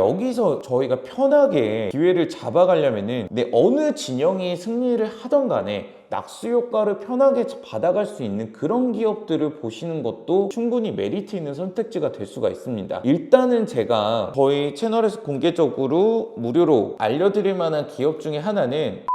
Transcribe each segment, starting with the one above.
여기서 저희가 편하게 기회를 잡아가려면은 어느 진영이 승리를 하던 간에 낙수 효과를 편하게 받아갈 수 있는 그런 기업들을 보시는 것도 충분히 메리트 있는 선택지가 될 수가 있습니다. 일단은 제가 저희 채널에서 공개적으로 무료로 알려드릴 만한 기업 중에 하나는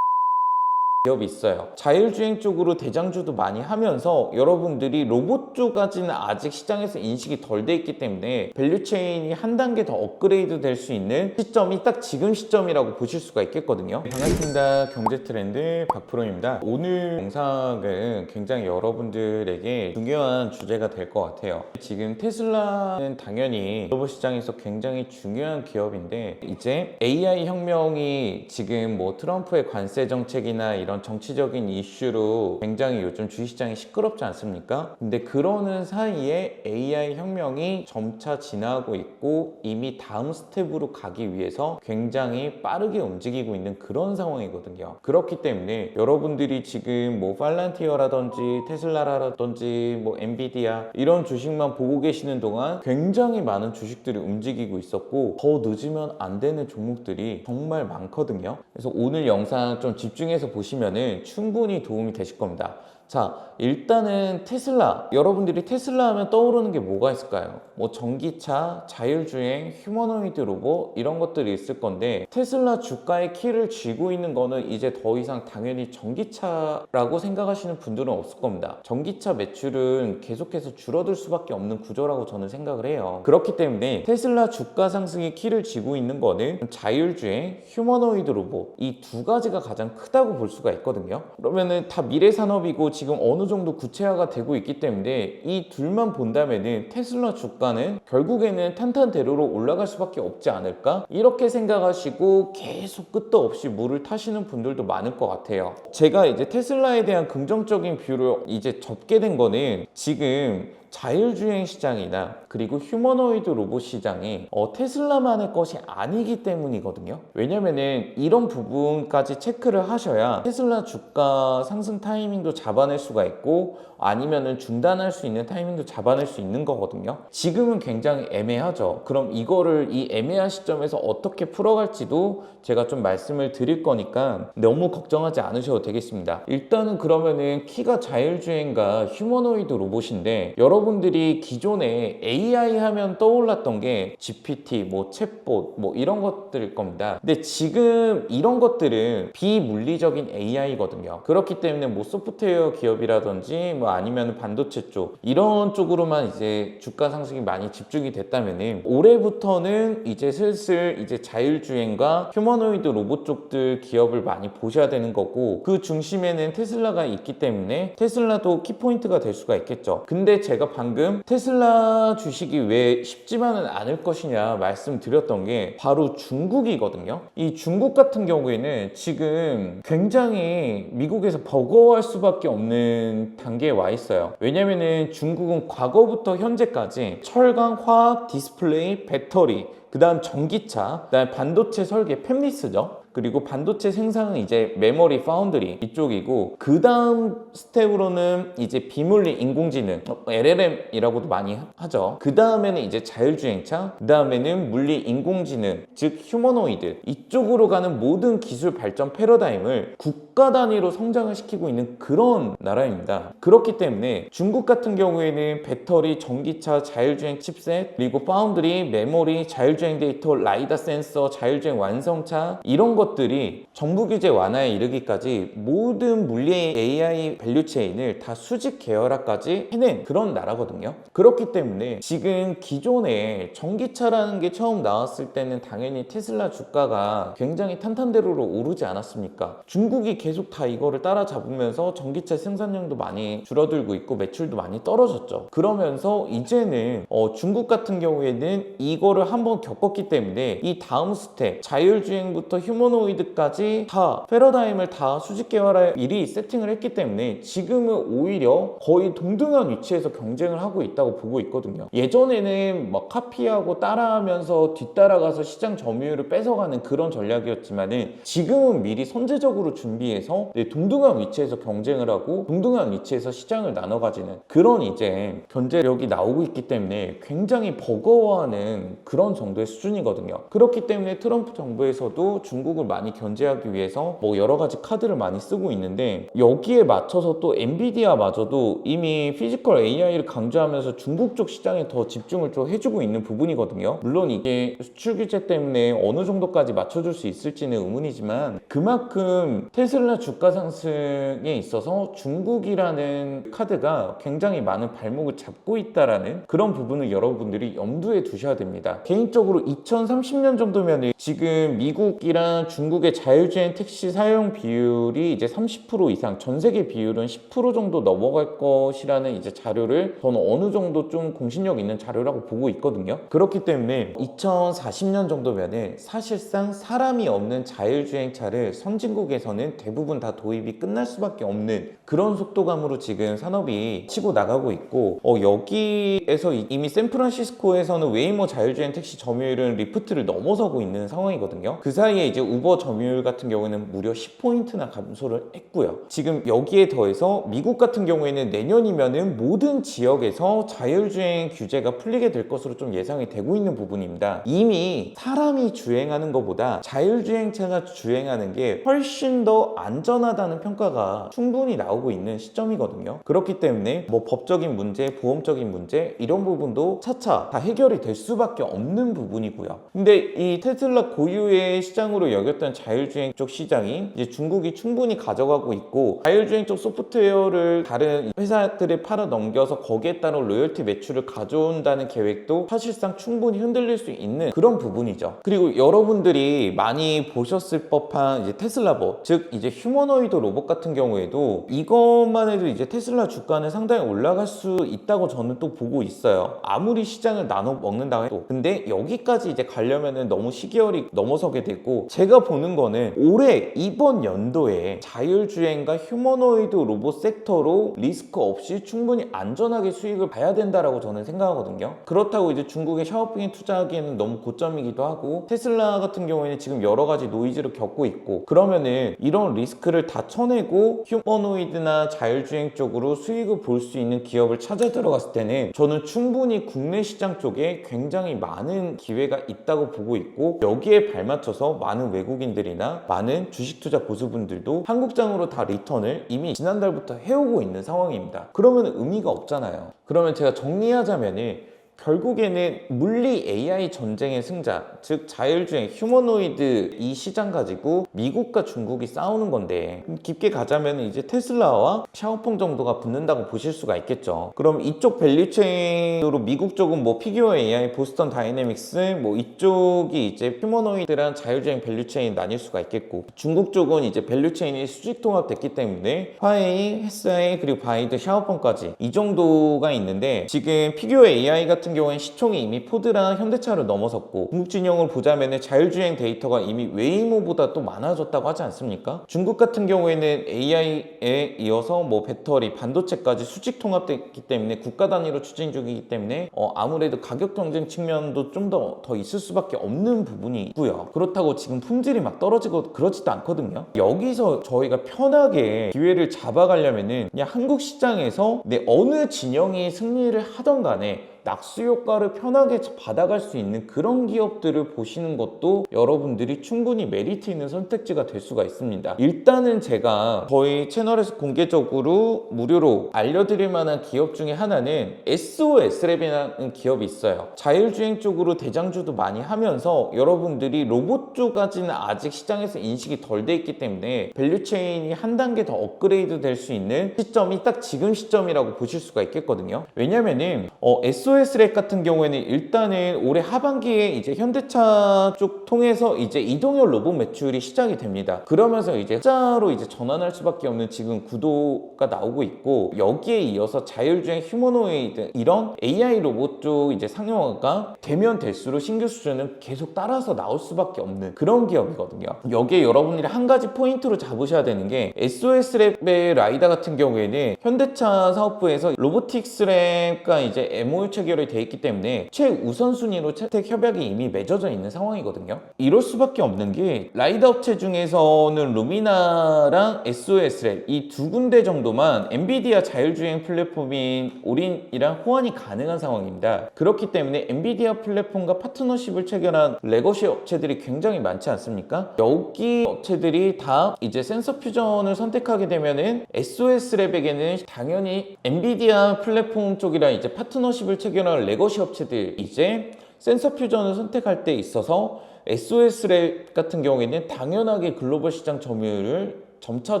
기업이 있어요. 자율주행 쪽으로 대장주도 많이 하면서 여러분들이 로봇 쪽까지는 아직 시장에서 인식이 덜 돼 있기 때문에 밸류체인이 한 단계 더 업그레이드 될 수 있는 시점이 딱 지금 시점이라고 보실 수가 있겠거든요. 반갑습니다. 경제트렌드 박프로입니다. 오늘 영상은 굉장히 여러분들에게 중요한 주제가 될 것 같아요. 지금 테슬라는 당연히 글로벌 시장에서 굉장히 중요한 기업인데 이제 AI 혁명이 지금 뭐 트럼프의 관세 정책이나 이런 정치적인 이슈로 굉장히 요즘 주식시장이 시끄럽지 않습니까? 근데 그러는 사이에 AI 혁명이 점차 지나고 있고 이미 다음 스텝으로 가기 위해서 굉장히 빠르게 움직이고 있는 그런 상황이거든요. 그렇기 때문에 여러분들이 지금 뭐 팔란티어라든지 테슬라라든지 뭐 엔비디아 이런 주식만 보고 계시는 동안 굉장히 많은 주식들이 움직이고 있었고 더 늦으면 안 되는 종목들이 정말 많거든요. 그래서 오늘 영상 좀 집중해서 보시면 충분히 도움이 되실 겁니다. 자, 일단은 테슬라. 여러분들이 테슬라 하면 떠오르는 게 뭐가 있을까요? 뭐 전기차, 자율주행, 휴머노이드 로봇 이런 것들이 있을 건데 테슬라 주가의 키를 쥐고 있는 거는 이제 더 이상 당연히 전기차라고 생각하시는 분들은 없을 겁니다. 전기차 매출은 계속해서 줄어들 수밖에 없는 구조라고 저는 생각을 해요. 그렇기 때문에 테슬라 주가 상승의 키를 쥐고 있는 거는 자율주행, 휴머노이드 로봇 이 두 가지가 가장 크다고 볼 수가 있거든요. 그러면은 다 미래 산업이고 지금 어느 정도 구체화가 되고 있기 때문에 이 둘만 본다면은 테슬라 주가는 결국에는 탄탄대로로 올라갈 수밖에 없지 않을까? 이렇게 생각하시고 계속 끝도 없이 물을 타시는 분들도 많을 것 같아요. 제가 이제 테슬라에 대한 긍정적인 뷰를 이제 접게 된 거는 지금 자율주행 시장이나 그리고 휴머노이드 로봇 시장이 테슬라만의 것이 아니기 때문이거든요. 왜냐면은 이런 부분까지 체크를 하셔야 테슬라 주가 상승 타이밍도 잡아낼 수가 있고 아니면은 중단할 수 있는 타이밍도 잡아낼 수 있는 거거든요. 지금은 굉장히 애매하죠. 그럼 이거를 이 애매한 시점에서 어떻게 풀어갈지도 제가 좀 말씀을 드릴 거니까 너무 걱정하지 않으셔도 되겠습니다. 일단은 그러면은 키가 자율주행과 휴머노이드 로봇인데 여러분들이 기존에 AI 하면 떠올랐던 게 GPT, 뭐 챗봇 뭐 이런 것들일 겁니다. 근데 지금 이런 것들은 비물리적인 AI거든요. 그렇기 때문에 뭐 소프트웨어 기업이라든지 뭐 아니면 반도체 쪽 이런 쪽으로만 이제 주가 상승이 많이 집중이 됐다면은 올해부터는 이제 슬슬 이제 자율주행과 휴머노이드 로봇 쪽들 기업을 많이 보셔야 되는 거고 그 중심에는 테슬라가 있기 때문에 테슬라도 키포인트가 될 수가 있겠죠. 근데 제가 방금 테슬라 주식이 왜 쉽지만은 않을 것이냐 말씀드렸던 게 바로 중국이거든요. 이 중국 같은 경우에는 지금 굉장히 미국에서 버거워할 수밖에 없는 단계에 와 있어요. 왜냐면은 중국은 과거부터 현재까지 철강, 화학, 디스플레이, 배터리 그 다음 전기차, 그 다음 반도체 설계, 팹리스죠. 그리고 반도체 생산은 이제 메모리 파운드리 이쪽이고 그 다음 스텝으로는 이제 비물리 인공지능 LLM이라고도 많이 하죠. 그 다음에는 이제 자율주행차, 그 다음에는 물리 인공지능 즉 휴머노이드 이쪽으로 가는 모든 기술 발전 패러다임을 국가 단위로 성장을 시키고 있는 그런 나라입니다. 그렇기 때문에 중국 같은 경우에는 배터리, 전기차, 자율주행 칩셋 그리고 파운드리, 메모리, 자율주행 데이터, 라이다 센서, 자율주행 완성차 이런 것들이 정부 규제 완화에 이르기까지 모든 물리 AI 밸류체인을 다 수직 계열화까지 해낸 그런 나라거든요. 그렇기 때문에 지금 기존에 전기차라는 게 처음 나왔을 때는 당연히 테슬라 주가가 굉장히 탄탄대로로 오르지 않았습니까? 중국이 계속 다 이거를 따라잡으면서 전기차 생산량도 많이 줄어들고 있고 매출도 많이 떨어졌죠. 그러면서 이제는 중국 같은 경우에는 이거를 한번 겪었기 때문에 이 다음 스텝 자율주행부터 휴머노 휴머노이드까지 다 패러다임을 다 수직 계열화에 미리 세팅을 했기 때문에 지금은 오히려 거의 동등한 위치에서 경쟁을 하고 있다고 보고 있거든요. 예전에는 막 카피하고 따라하면서 뒤따라가서 시장 점유율을 뺏어가는 그런 전략이었지만은 지금은 미리 선제적으로 준비해서 동등한 위치에서 경쟁을 하고 동등한 위치에서 시장을 나눠 가지는 그런 이제 견제력이 나오고 있기 때문에 굉장히 버거워하는 그런 정도의 수준이거든요. 그렇기 때문에 트럼프 정부에서도 중국을 많이 견제하기 위해서 뭐 여러 가지 카드를 많이 쓰고 있는데, 여기에 맞춰서 또 엔비디아마저도 이미 피지컬 AI를 강조하면서 중국 쪽 시장에 더 집중을 좀 해주고 있는 부분이거든요. 물론 이게 수출 규제 때문에 어느 정도까지 맞춰줄 수 있을지는 의문이지만, 그만큼 테슬라 주가 상승에 있어서 중국이라는 카드가 굉장히 많은 발목을 잡고 있다라는 그런 부분을 여러분들이 염두에 두셔야 됩니다. 개인적으로 2030년 정도면 지금 미국이랑 중국의 자율주행 택시 사용 비율이 이제 30% 이상, 전 세계 비율은 10% 정도 넘어갈 것이라는 이제 자료를 저는 어느 정도 좀 공신력 있는 자료라고 보고 있거든요. 그렇기 때문에 2040년 정도면은 사실상 사람이 없는 자율주행차를 선진국에서는 대부분 다 도입이 끝날 수밖에 없는 그런 속도감으로 지금 산업이 치고 나가고 있고, 여기에서 이미 샌프란시스코에서는 웨이모 자율주행 택시 점유율은 리프트를 넘어서고 있는 상황이거든요. 그 사이에 이제 우버 점유율 같은 경우에는 무려 10포인트나 감소를 했고요. 지금 여기에 더해서 미국 같은 경우에는 내년이면은 모든 지역에서 자율주행 규제가 풀리게 될 것으로 좀 예상이 되고 있는 부분입니다. 이미 사람이 주행하는 것보다 자율주행차가 주행하는 게 훨씬 더 안전하다는 평가가 충분히 나오고 있는 시점이거든요. 그렇기 때문에 뭐 법적인 문제, 보험적인 문제 이런 부분도 차차 다 해결이 될 수밖에 없는 부분이고요. 근데 이 테슬라 고유의 시장으로 여겼던 자율주행 쪽 시장이 이제 중국이 충분히 가져가고 있고, 자율주행 쪽 소프트웨어를 다른 회사들에 팔아 넘겨서 거기에 따른 로열티 매출을 가져온다는 계획도 사실상 충분히 흔들릴 수 있는 그런 부분이죠. 그리고 여러분들이 많이 보셨을 법한 이제 테슬라버, 즉 이제 휴머노이드 로봇 같은 경우에도 이것만 해도 이제 테슬라 주가는 상당히 올라갈 수 있다고 저는 또 보고 있어요. 아무리 시장을 나눠 먹는다고 해도. 근데 여기까지 이제 가려면은 너무 시기열이 넘어서게 되고, 제가 보는 거는 올해 이번 연도에 자율주행과 휴머노이드 로봇 섹터로 리스크 없이 충분히 안전하게 수익을 봐야 된다라고 저는 생각하거든요. 그렇다고 이제 중국의 샤오핑에 투자하기에는 너무 고점이기도 하고, 테슬라 같은 경우에는 지금 여러 가지 노이즈를 겪고 있고, 그러면은 이런 리스크를 다 쳐내고 휴머노이드나 자율주행 쪽으로 수익을 볼 수 있는 기업을 찾아 들어갔을 때는 저는 충분히 국내 시장 쪽에 굉장히 많은 기회가 있다고 보고 있고, 여기에 발맞춰서 많은 외국인들이나 많은 주식 투자 고수분들도 한국장으로 다 리턴을 이미 지난달부터 해오고 있는 상황입니다. 그러면 의미가 없잖아요. 그러면 제가 정리하자면은 결국에는 물리 AI 전쟁의 승자, 즉 자율주행 휴머노이드 이 시장 가지고 미국과 중국이 싸우는 건데, 깊게 가자면 이제 테슬라와 샤오펑 정도가 붙는다고 보실 수가 있겠죠. 그럼 이쪽 밸류체인으로 미국 쪽은 뭐 피규어 AI, 보스턴 다이내믹스 뭐 이쪽이 이제 휴머노이드랑 자율주행 밸류체인 나뉠 수가 있겠고, 중국 쪽은 이제 밸류체인이 수직 통합됐기 때문에 화웨이, SI 그리고 바이드, 샤오펑까지 이 정도가 있는데, 지금 피규어 AI 같은 경우엔 시총이 이미 포드랑 현대차를 넘어섰고, 중국 진영을 보자면 자율주행 데이터가 이미 웨이모보다 또 많아졌다고 하지 않습니까? 중국 같은 경우에는 AI에 이어서 뭐 배터리, 반도체까지 수직 통합됐기 때문에 국가 단위로 추진 중이기 때문에 아무래도 가격 경쟁 측면도 좀 더 있을 수밖에 없는 부분이 있고요. 그렇다고 지금 품질이 막 떨어지고 그러지도 않거든요. 여기서 저희가 편하게 기회를 잡아가려면은 그냥 한국 시장에서 어느 진영이 승리를 하던 간에 낙수 효과를 편하게 받아갈 수 있는 그런 기업들을 보시는 것도 여러분들이 충분히 메리트 있는 선택지가 될 수가 있습니다. 일단은 제가 저희 채널에서 공개적으로 무료로 알려드릴 만한 기업 중에 하나는 SOS랩이라는 기업이 있어요. 자율주행 쪽으로 대장주도 많이 하면서 여러분들이 로봇 쪽까지는 아직 시장에서 인식이 덜 돼 있기 때문에 밸류체인이 한 단계 더 업그레이드 될 수 있는 시점이 딱 지금 시점이라고 보실 수가 있겠거든요. 왜냐면은 SOS SOS랩 같은 경우에는 일단은 올해 하반기에 이제 현대차 쪽 통해서 이제 이동형 로봇 매출이 시작이 됩니다. 그러면서 이제 흑자로 이제 전환할 수밖에 없는 지금 구도가 나오고 있고, 여기에 이어서 자율주행 휴머노이드 이런 AI 로봇 쪽 이제 상용화가 되면 될수록 신규 수주는 계속 따라서 나올 수밖에 없는 그런 기업이거든요. 여기에 여러분들이 한 가지 포인트로 잡으셔야 되는 게, SOS랩의 라이다 같은 경우에는 현대차 사업부에서 로보틱스랩과 이제 MOU 체결이 돼 있기 때문에 최우선순위로 채택 협약이 이미 맺어져 있는 상황이거든요. 이럴 수밖에 없는 게, 라이다 업체 중에서는 루미나랑 SOS랩 이 두 군데 정도만 엔비디아 자율주행 플랫폼인 오린이랑 호환이 가능한 상황입니다. 그렇기 때문에 엔비디아 플랫폼과 파트너십을 체결한 레거시 업체들이 굉장히 많지 않습니까? 여기 업체들이 다 이제 센서 퓨전을 선택하게 되면은 SOS랩에게는 당연히 엔비디아 플랫폼 쪽이랑 이제 파트너십을 체결한 레거시 업체들 이제 센서 퓨전을 선택할 때 있어서 SOS랩 같은 경우에는 당연하게 글로벌 시장 점유율을 점차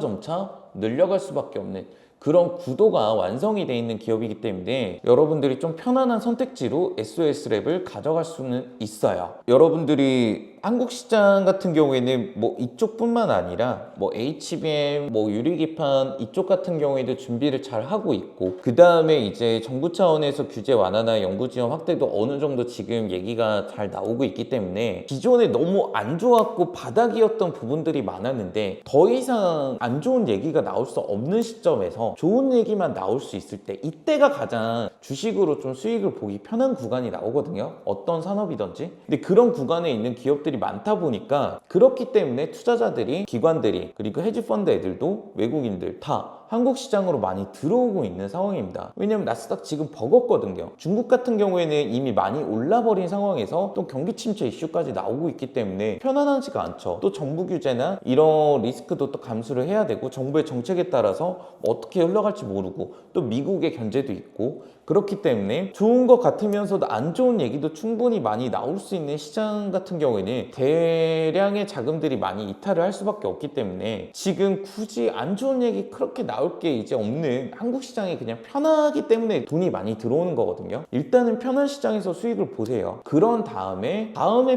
늘려갈 수밖에 없는 그런 구도가 완성이 되어 있는 기업이기 때문에 여러분들이 좀 편안한 선택지로 SOS랩을 가져갈 수는 있어요. 여러분들이 한국 시장 같은 경우에는 뭐 이쪽뿐만 아니라 뭐 HBM, 뭐 유리기판 이쪽 같은 경우에도 준비를 잘 하고 있고, 그 다음에 이제 정부 차원에서 규제 완화나 연구 지원 확대도 어느 정도 지금 얘기가 잘 나오고 있기 때문에 기존에 너무 안 좋았고 바닥이었던 부분들이 많았는데 더 이상 안 좋은 얘기가 나올 수 없는 시점에서 좋은 얘기만 나올 수 있을 때, 이때가 가장 주식으로 좀 수익을 보기 편한 구간이 나오거든요. 어떤 산업이든지. 근데 그런 구간에 있는 기업들이 많다 보니까, 그렇기 때문에 투자자들이, 기관들이, 그리고 헤지펀드 애들도, 외국인들 다 한국 시장으로 많이 들어오고 있는 상황입니다. 왜냐면 나스닥 지금 버겁거든요. 중국 같은 경우에는 이미 많이 올라버린 상황에서 또 경기 침체 이슈까지 나오고 있기 때문에 편안하지가 않죠. 또 정부 규제나 이런 리스크도 또 감수를 해야 되고, 정부의 정책에 따라서 어떻게 흘러갈지 모르고, 또 미국의 견제도 있고, 그렇기 때문에 좋은 것 같으면서도 안 좋은 얘기도 충분히 많이 나올 수 있는 시장 같은 경우에는 대량의 자금들이 많이 이탈을 할 수밖에 없기 때문에, 지금 굳이 안 좋은 얘기 그렇게 나올 게 이제 없는 한국 시장이 그냥 편하기 때문에 돈이 많이 들어오는 거거든요. 일단은 편한 시장에서 수익을 보세요. 그런 다음에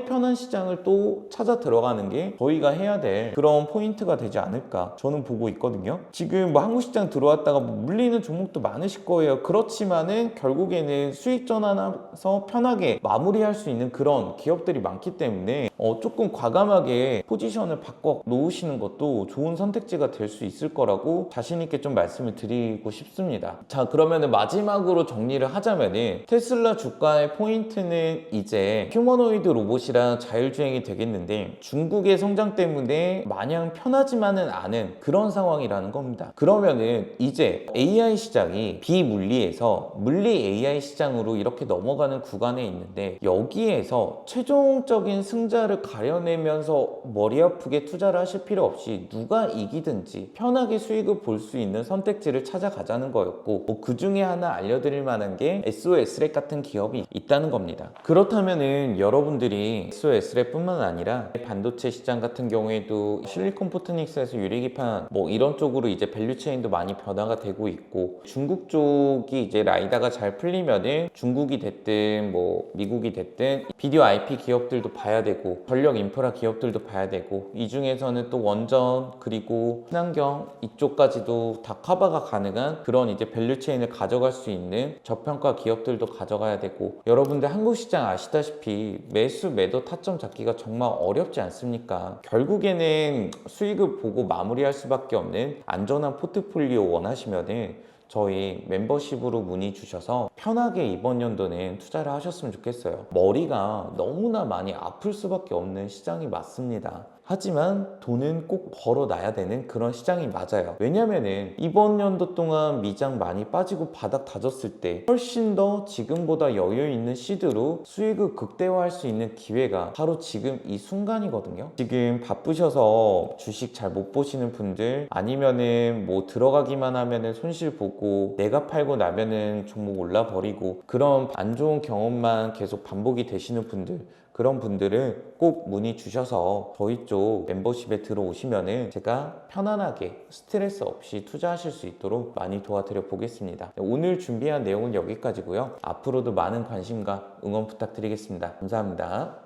편한 시장을 또 찾아 들어가는 게 저희가 해야 될 그런 포인트가 되지 않을까 저는 보고 있거든요. 지금 뭐 한국 시장 들어왔다가 뭐 물리는 종목도 많으실 거예요. 그렇지만은 결국에는 수익 전환해서 편하게 마무리할 수 있는 그런 기업들이 많기 때문에 조금 과감하게 포지션을 바꿔 놓으시는 것도 좋은 선택지가 될 수 있을 거라고 자신 있게 좀 말씀을 드리고 싶습니다. 자, 그러면은 마지막으로 정리를 하자면은, 테슬라 주가의 포인트는 이제 휴머노이드 로봇이랑 자율주행이 되겠는데, 중국의 성장 때문에 마냥 편하지만은 않은 그런 상황이라는 겁니다. 그러면은 이제 AI 시장이 비물리에서 물리 AI 시장으로 이렇게 넘어가는 구간에 있는데, 여기에서 최종적인 승자를 가려내면서 머리 아프게 투자를 하실 필요 없이 누가 이기든지 편하게 수익을 볼 수 있는 선택지를 찾아가자는 거였고, 그 중에 하나 알려드릴 만한 게 SOS랩 같은 기업이 있다는 겁니다. 그렇다면은 여러분들이 SOS랩 뿐만 아니라 반도체 시장 같은 경우에도 실리콘 포토닉스에서 유리기판 뭐 이런 쪽으로 이제 밸류체인도 많이 변화가 되고 있고, 중국 쪽이 이제 라이다가 잘 풀리면은 중국이 됐든 뭐 미국이 됐든 비디오 IP 기업들도 봐야 되고, 전력 인프라 기업들도 봐야 되고, 이 중에서는 또 원전 그리고 친환경 이쪽까지도 다 커버가 가능한 그런 이제 밸류체인을 가져갈 수 있는 저평가 기업들도 가져가야 되고, 여러분들 한국 시장 아시다시피 매수 매도 타점 잡기가 정말 어렵지 않습니까? 결국에는 수익을 보고 마무리할 수밖에 없는 안전한 포트폴리오 원하시면은 저희 멤버십으로 문의 주셔서 편하게 이번 연도는 투자를 하셨으면 좋겠어요. 머리가 너무나 많이 아플 수밖에 없는 시장이 맞습니다. 하지만 돈은 꼭 벌어놔야 되는 그런 시장이 맞아요. 왜냐면은 이번 연도 동안 미장 많이 빠지고 바닥 다졌을 때 훨씬 더 지금보다 여유 있는 시드로 수익을 극대화할 수 있는 기회가 바로 지금 이 순간이거든요. 지금 바쁘셔서 주식 잘 못 보시는 분들, 아니면은 뭐 들어가기만 하면은 손실 보고 내가 팔고 나면은 종목 올라버리고 그런 안 좋은 경험만 계속 반복이 되시는 분들, 그런 분들은 꼭 문의 주셔서 저희 쪽 멤버십에 들어오시면은 제가 편안하게 스트레스 없이 투자하실 수 있도록 많이 도와드려 보겠습니다. 오늘 준비한 내용은 여기까지고요. 앞으로도 많은 관심과 응원 부탁드리겠습니다. 감사합니다.